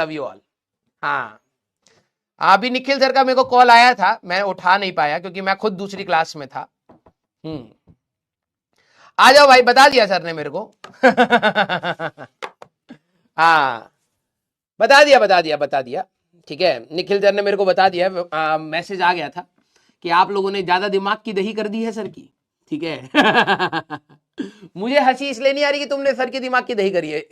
Love you all. हाँ, अभी Nikhil sir का मेरे को कॉल आया था, मैं उठा नहीं पाया क्योंकि मैं खुद दूसरी क्लास में था। आ जाओ भाई, बता दिया सर ने मेरे को। हाँ, बता दिया। ठीक है, निखिल सर ने मेरे को बता दिया, मैसेज आ गया था कि आप लोगों ने ज्यादा दिमाग की दही कर दी है सर की। ठीक है। मुझे हंसी इसलिए नहीं आ रही कि तुमने सर के दिमाग की दही करी है।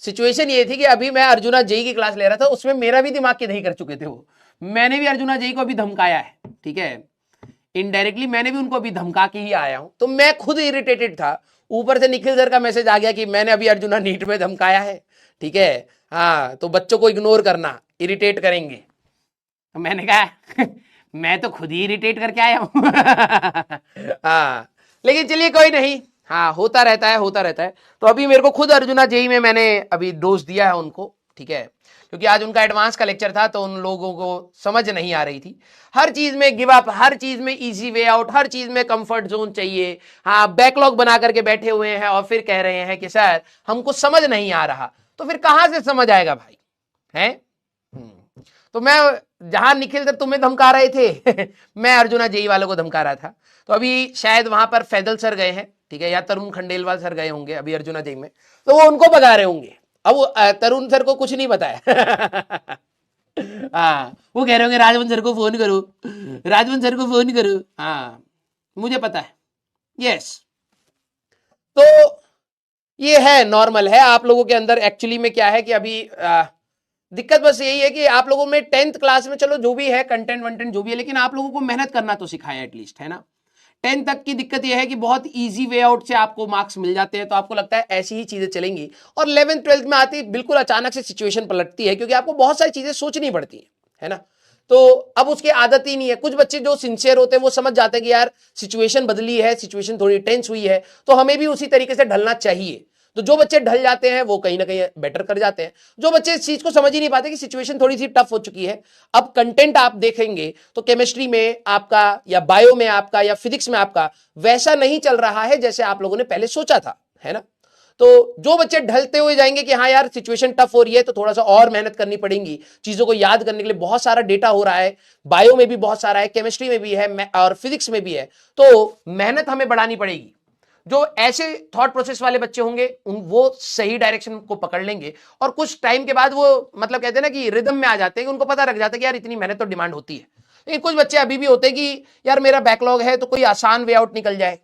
सिचुएशन ये थी कि अभी मैं अर्जुना जेई की क्लास ले रहा था, उसमें मेरा भी दिमाग की दही कर चुके थे वो। मैंने भी अर्जुना जेई को अभी धमकाया है। ठीक है, इनडायरेक्टली मैंने भी उनको अभी धमका के ही आया हूं, तो मैं खुद इरिटेटेड था। ऊपर से निखिल सर का मैसेज आ गया कि मैंने अभी अर्जुना नीट में धमकाया है। ठीक है, हाँ, तो बच्चों को इग्नोर करना, इरिटेट करेंगे। तो मैंने कहा मैं तो खुद ही इरिटेट करके आया हूं। हाँ, लेकिन चलिए कोई नहीं, हाँ, होता रहता है। तो अभी मेरे को खुद अर्जुना जेई में मैंने अभी डोज दिया है उनको। ठीक है, क्योंकि आज उनका एडवांस का लेक्चर था तो उन लोगों को समझ नहीं आ रही थी। हर चीज में गिव अप, हर चीज में इजी वे आउट, हर चीज में कंफर्ट जोन चाहिए। हाँ, बैकलॉग बना करके बैठे हुए हैं और फिर कह रहे हैं कि सर हमको समझ नहीं आ रहा। तो फिर कहां से समझ आएगा भाई, है? तो मैं, जहां निखिल सर तुम्हें धमका रहे थे, मैं अर्जुना जेई वालों को धमका रहा था। तो अभी शायद वहां पर फैदल सर गए हैं, ठीक है, या तरुण खंडेलवाल सर गए होंगे अभी अर्जुना जेई में, तो वो उनको भगा रहे होंगे। अब वो तरुण सर को कुछ नहीं पता है। हाँ, वो कह रहे होंगे राजवंश सर को फोन करो, राजवंश सर को फोन करो। हाँ, मुझे पता है। यस, तो ये है, नॉर्मल है आप लोगों के अंदर। एक्चुअली में क्या है कि अभी दिक्कत बस यही है कि आप लोगों में 10th क्लास में चलो जो भी है कंटेंट वंटेंट जो भी है, लेकिन आप लोगों को मेहनत करना तो सिखाया एटलीस्ट, है ना। 10th तक की दिक्कत यह है कि बहुत इजी वे आउट से आपको मार्क्स मिल जाते हैं, तो आपको लगता है ऐसी ही चीजें चलेंगी। और 11th 12th में आती बिल्कुल अचानक से सिचुएशन पलटती है, क्योंकि आपको बहुत सारी चीजें सोचनी पड़ती है ना। तो अब उसकी आदत ही नहीं है। कुछ बच्चे जो सिंसियर होते हैं वो समझ जाते हैं कि यार सिचुएशन बदली है, सिचुएशन थोड़ी टेंस हुई है, तो हमें भी उसी तरीके से ढलना चाहिए। तो जो बच्चे ढल जाते हैं वो कहीं ना कहीं बेटर कर जाते हैं। जो बच्चे इस चीज को समझ ही नहीं पाते कि सिचुएशन थोड़ी सी टफ हो चुकी है। अब कंटेंट आप देखेंगे तो केमिस्ट्री में आपका या बायो में आपका या फिजिक्स में आपका वैसा नहीं चल रहा है जैसे आप लोगों ने पहले सोचा था, है ना। तो जो बच्चे ढलते हुए जाएंगे कि हाँ यार सिचुएशन टफ हो रही है तो थोड़ा सा और मेहनत करनी पड़ेगी, चीजों को याद करने के लिए बहुत सारा डेटा हो रहा है, बायो में भी बहुत सारा है, केमिस्ट्री में भी है और फिजिक्स में भी है, तो मेहनत हमें बढ़ानी पड़ेगी। जो ऐसे थॉट प्रोसेस वाले बच्चे होंगे वो सही डायरेक्शन को पकड़ लेंगे और कुछ टाइम के बाद वो मतलब कहते हैं ना कि रिदम में आ जाते हैं, कि उनको पता लग जाता है कि यार इतनी मेहनत तो डिमांड होती है। लेकिन कुछ बच्चे अभी भी होते हैं कि यार मेरा बैकलॉग है तो कोई आसान वे आउट निकल जाए,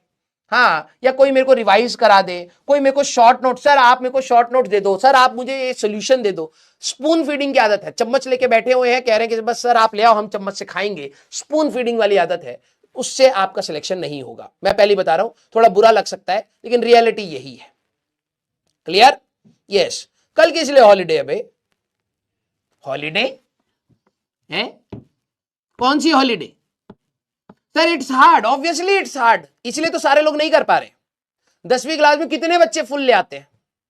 हाँ, या कोई मेरे को रिवाइज करा दे, कोई मेरे को शॉर्ट नोट, सर आप मेरे को शॉर्ट नोट दे दो, सर आप मुझे ये सोल्यूशन दे दो। स्पून फीडिंग की आदत है, चम्मच लेके बैठे हुए हैं, कह रहे हैं कि बस सर आप ले आओ हम चम्मच से खाएंगे, स्पून फीडिंग वाली आदत है। उससे आपका सिलेक्शन नहीं होगा, मैं पहले बता रहा हूं। थोड़ा बुरा लग सकता है लेकिन रियलिटी यही है। क्लियर? यस। कल किस लिए हॉलीडे है भाई? हॉलीडे है? कौन सी holiday? Sir it's hard, obviously it's hard, इसलिए तो सारे लोग नहीं कर पा रहे। 10वीं क्लास में कितने बच्चे फुल ले आते हैं,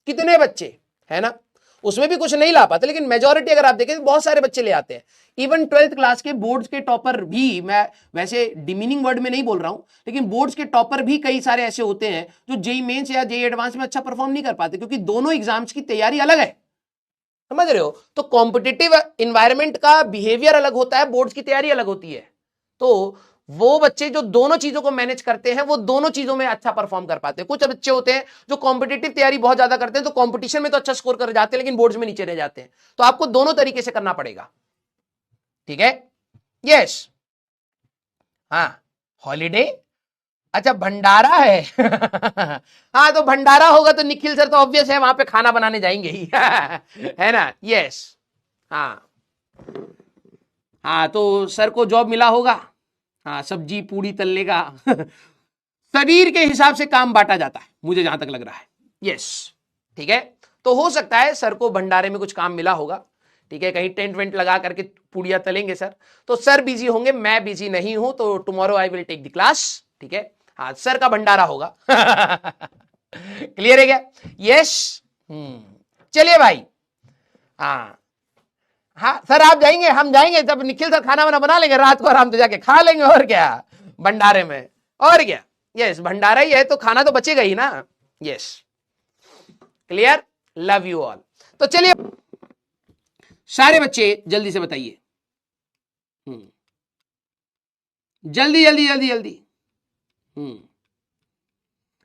कितने बच्चे, है ना। उसमें भी कुछ नहीं ला पाते, लेकिन मेजॉरिटी अगर आप देखें तो बहुत सारे बच्चे ले आते हैं। इवन 12th क्लास के बोर्ड्स के टॉपर भी, मैं वैसे डिमीनिंग वर्ड में नहीं बोल रहा हूं, लेकिन बोर्ड्स के टॉपर भी कई सारे ऐसे होते हैं जो जेई मेंस या जेई एडवांस में अच्छा परफॉर्म नहीं कर पाते, क्योंकि दोनों एग्जाम्स की तैयारी अलग है, समझ रहे हो। तो कॉम्पिटिटिव इन्वायरमेंट का बिहेवियर अलग होता है, बोर्ड्स की तैयारी अलग होती है। तो वो बच्चे जो दोनों चीजों को मैनेज करते हैं वो दोनों चीजों में अच्छा परफॉर्म कर पाते हैं। कुछ बच्चे होते हैं जो कॉम्पिटिटिव तैयारी बहुत ज्यादा करते हैं, तो कॉम्पिटिशन में तो अच्छा स्कोर कर जाते हैं लेकिन बोर्ड्स में नीचे रह जाते हैं। तो आपको दोनों तरीके से करना पड़ेगा, ठीक है। यस, हाँ, हॉलीडे, अच्छा भंडारा है। हाँ, तो भंडारा होगा तो निखिल सर तो ऑब्वियस है वहां पे खाना बनाने जाएंगे ही। है ना। यस, हाँ, हाँ, तो सर को जॉब मिला होगा, हाँ, सब्जी पूड़ी तलने का। शरीर के हिसाब से काम बांटा जाता है, मुझे जहां तक लग रहा है। यस, ठीक है। तो हो सकता है सर को भंडारे में कुछ काम मिला होगा, ठीक है, कहीं टेंट वेंट लगा करके पूड़ियां तलेंगे सर। तो सर बिजी होंगे, मैं बिजी नहीं हूं, तो tomorrow I will take the class, ठीक है। हाँ, सर का भंडारा होगा। क्लियर है क्या? यस। चलिए भाई, हाँ, हाँ सर आप जाएंगे, हम जाएंगे, जब निखिल सर खाना वाना बना लेंगे रात को आराम से जाके खा लेंगे, और क्या भंडारे में, और क्या। यस, भंडारा ही है तो खाना तो बचेगा ही ना। Yes, clear, love you all. तो चलिए, सारे बच्चे जल्दी से बताइए, जल्दी जल्दी जल्दी जल्दी।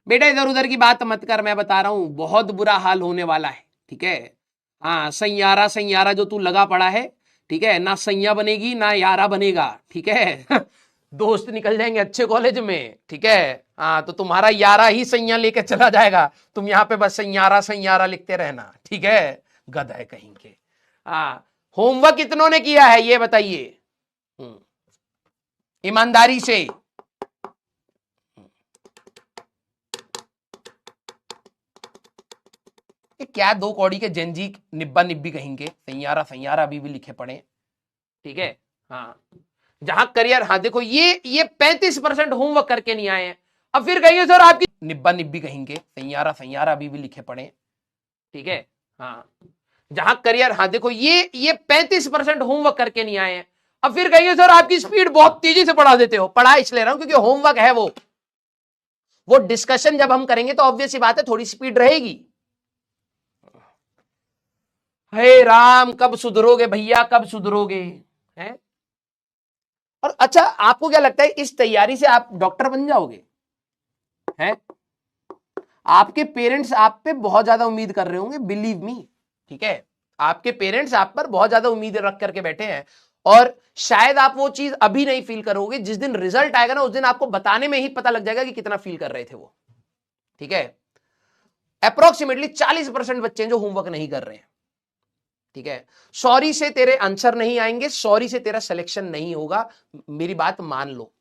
बेटा इधर उधर की बात मत कर, मैं बता रहा हूं बहुत बुरा हाल होने वाला है, ठीक है। हाँ, सैयारा सैयारा जो तू लगा पड़ा है, ठीक है ना, सैया बनेगी ना यारा बनेगा, ठीक है। दोस्त निकल जाएंगे अच्छे कॉलेज में, ठीक है। हाँ, तो तुम्हारा यारा ही सैया लेके चला जाएगा, तुम यहाँ पे बस सैयारा सैयारा लिखते रहना, ठीक है। गधा है कहीं के। हाँ, होमवर्क कितनों ने किया है ये बताइए, ईमानदारी से। ये क्या दो कौड़ी के जेंजी निब्बा निब्बी कहेंगे, सैयारा सैयारा अभी भी लिखे पड़े, ठीक है। हाँ, जहां करियर, हाँ देखो ये 35% होमवर्क करके नहीं आए हैं, अब फिर कहिए सर आपकी निब्बा निब्बी कहेंगे, सैयारा सैयारा अभी भी लिखे पड़े, ठीक है। हाँ, जहां करियर, हाँ देखो ये 35% होमवर्क करके नहीं आए हैं, अब फिर कहिए सर आपकी स्पीड बहुत तेजी से पढ़ा देते हो। पढ़ा इसलिए रहा हूं क्योंकि होमवर्क है वो डिस्कशन जब हम करेंगे तो ऑब्वियस सी बात है थोड़ी स्पीड रहेगी। हे राम, कब सुधरोगे भैया, कब सुधरोगे हैं। और अच्छा, आपको क्या लगता है इस तैयारी से आप डॉक्टर बन जाओगे हैं? आपके पेरेंट्स आप पे बहुत ज्यादा उम्मीद कर रहे होंगे, बिलीव मी, ठीक है। आपके पेरेंट्स आप पर बहुत ज्यादा उम्मीद रख करके बैठे हैं, और शायद आप वो चीज अभी नहीं फील करोगे, जिस दिन रिजल्ट आएगा ना उस दिन आपको बताने में ही पता लग जाएगा कि कितना फील कर रहे थे वो, ठीक है। अप्रोक्सीमेटली 40% बच्चे हैं जो होमवर्क नहीं कर रहे हैं, ठीक है। सॉरी से तेरे आंसर नहीं आएंगे, सॉरी से तेरा सिलेक्शन नहीं होगा, मेरी बात मान लो।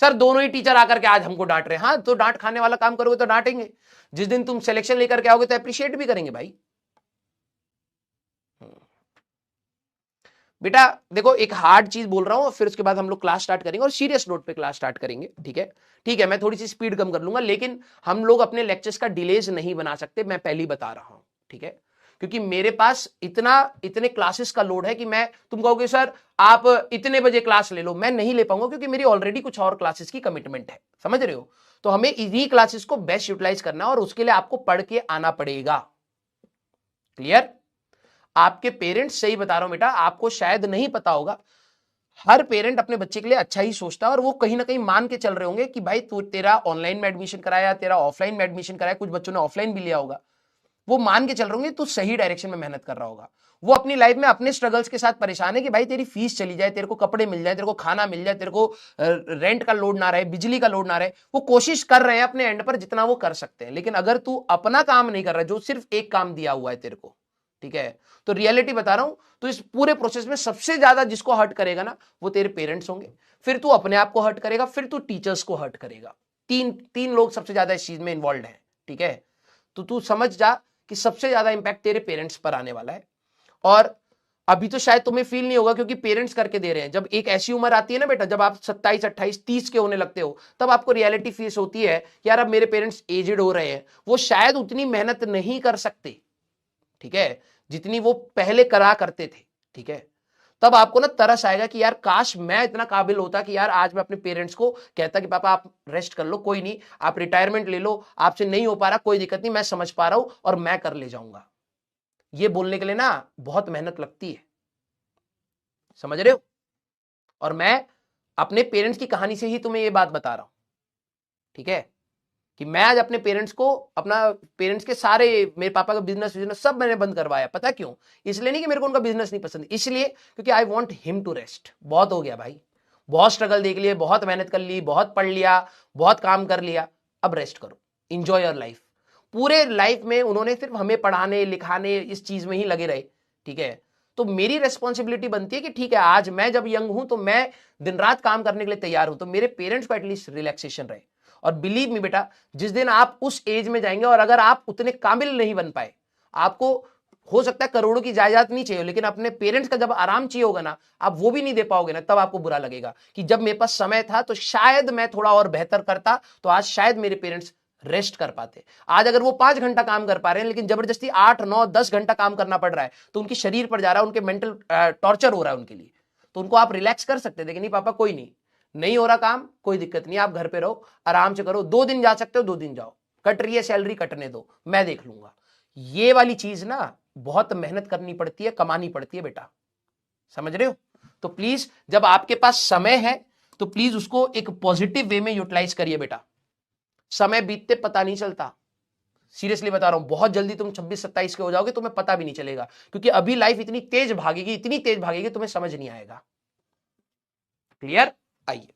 सर दोनों ही टीचर आकर के आज हमको डांट रहे हैं, हाँ तो डांट खाने वाला काम करोगे तो डांटेंगे, जिस दिन तुम सिलेक्शन लेकर के आओगे तो अप्रिशिएट भी करेंगे भाई। बेटा देखो, एक हार्ड चीज बोल रहा हूं, फिर उसके बाद हम लोग क्लास स्टार्ट करेंगे और सीरियस नोट पे क्लास स्टार्ट करेंगे, ठीक है। ठीक है, मैं थोड़ी सी स्पीड कम कर लूंगा, लेकिन हम लोग अपने लेक्चर्स का डिलेज नहीं बना सकते, मैं पहले ही बता रहा हूं, ठीक है। क्योंकि मेरे पास इतने क्लासेस का लोड है कि मैं, तुम कहोगे सर आप इतने बजे क्लास ले लो, मैं नहीं ले पाऊंगा क्योंकि मेरी ऑलरेडी कुछ और क्लासेस की कमिटमेंट है, समझ रहे हो। तो हमें इन्हीं क्लासेस को बेस्ट यूटिलाइज करना है और उसके लिए आपको पढ़ के आना पड़ेगा, क्लियर। आपके पेरेंट्स, सही बता रहा हूं बेटा, आपको शायद नहीं पता होगा, हर पेरेंट अपने बच्चे के लिए अच्छा ही सोचता है, और वो कहीं ना कहीं मान के चल रहे होंगे कि भाई तू तेरा ऑनलाइन में एडमिशन कराया, तेरा ऑफलाइन में एडमिशन कराया, कुछ बच्चों ने ऑफलाइन भी लिया होगा, वो मान के चल रहे होंगे तू सही डायरेक्शन में मेहनत कर रहा होगा। वो अपनी लाइफ में अपने स्ट्रगल्स के साथ परेशान है कि भाई तेरी फीस चली जाए, तेरे को कपड़े मिल जाए, तेरे को खाना मिल जाए, तेरे को रेंट का लोड ना रहे, बिजली का लोड ना रहे। वो कोशिश कर रहे हैं अपने एंड पर जितना वो कर सकते हैं, लेकिन अगर तू अपना काम नहीं कर रहा है, जो सिर्फ एक काम दिया हुआ है तेरे को, ठीक है, तो रियलिटी बता रहा हूं, तो इस पूरे प्रोसेस में सबसे ज्यादा जिसको हर्ट करेगा ना वो तेरे पेरेंट्स होंगे, फिर तू अपने आप को हर्ट करेगा, फिर तू टीचर्स को हर्ट करेगा। तीन तीन लोग सबसे ज्यादा इस चीज में इन्वॉल्व है, ठीक है। तो तू समझ जा कि सबसे ज्यादा इंपैक्ट तेरे पेरेंट्स पर आने वाला है। और अभी तो शायद तुम्हें फील नहीं होगा क्योंकि पेरेंट्स करके दे रहे हैं, जब एक ऐसी उम्र आती है ना बेटा, जब आप 27 28 30 के होने लगते हो, तब आपको रियलिटी फेस होती है कि यार अब मेरे पेरेंट्स एजेड हो रहे हैं, वो शायद उतनी मेहनत नहीं कर सकते, ठीक है, जितनी वो पहले करा करते थे, ठीक है। तब आपको ना तरस आएगा कि यार काश मैं इतना काबिल होता कि यार आज मैं अपने पेरेंट्स को कहता कि पापा आप रेस्ट कर लो, कोई नहीं, आप रिटायरमेंट ले लो, आपसे नहीं हो पा रहा कोई दिक्कत नहीं, मैं समझ पा रहा हूं और मैं कर ले जाऊंगा। ये बोलने के लिए ना बहुत मेहनत लगती है, समझ रहे हो। और मैं अपने पेरेंट्स की कहानी से ही तुम्हें ये बात बता रहा हूं, ठीक है, कि मैं आज अपने पेरेंट्स को, अपना पेरेंट्स के सारे, मेरे पापा का बिजनेस सब मैंने बंद करवाया। पता क्यों? इसलिए नहीं कि मेरे को उनका बिजनेस नहीं पसंद, इसलिए क्योंकि I want him to rest. बहुत हो गया भाई, बहुत स्ट्रगल देख लिए, बहुत मेहनत कर ली, बहुत पढ़ लिया, बहुत काम कर लिया, अब रेस्ट करो, इंजॉय योर लाइफ। पूरे लाइफ में उन्होंने सिर्फ हमें पढ़ाने लिखाने इस चीज में ही लगे रहे, ठीक है। तो मेरी रेस्पॉन्सिबिलिटी बनती है कि ठीक है, आज मैं जब यंग हूं तो मैं दिन रात काम करने के लिए तैयार हूं, तो मेरे पेरेंट्स को एटलीस्ट रिलैक्सेशन रहे। और बिलीव मी बेटा, जिस दिन आप उस एज में जाएंगे और अगर आप उतने काबिल नहीं बन पाए, आपको हो सकता है करोड़ों की जायदाद नहीं चाहिए, लेकिन अपने पेरेंट्स का जब आराम चाहिए होगा ना, आप वो भी नहीं दे पाओगे ना, तब आपको बुरा लगेगा कि जब मेरे पास समय था तो शायद मैं थोड़ा और बेहतर करता, तो आज शायद मेरे पेरेंट्स रेस्ट कर पाते। आज अगर वो 5 घंटा काम कर पा रहे हैं लेकिन जबरदस्ती 8 9 10 घंटा काम करना पड़ रहा है, तो उनके शरीर पर जा रहा है, उनके मेंटल टॉर्चर हो रहा है उनके लिए, तो उनको आप रिलैक्स कर सकते थे कि नहीं पापा कोई नहीं हो रहा काम, कोई दिक्कत नहीं, आप घर पे रहो, आराम से करो, 2 दिन जा सकते हो 2 दिन जाओ, कट रही है सैलरी कटने दो, मैं देख लूंगा। ये वाली चीज ना बहुत मेहनत करनी पड़ती है, कमानी पड़ती है बेटा, समझ रहे हो? तो प्लीज जब आपके पास समय है तो प्लीज उसको एक पॉजिटिव वे में यूटिलाइज करिए बेटा। समय बीतते पता नहीं चलता, सीरियसली बता रहा हूं, बहुत जल्दी तुम 26-27 के हो जाओगे, तुम्हें पता भी नहीं चलेगा, क्योंकि अभी लाइफ इतनी तेज भागेगी, इतनी तेज भागेगी, तुम्हें समझ नहीं आएगा। क्लियर? आइए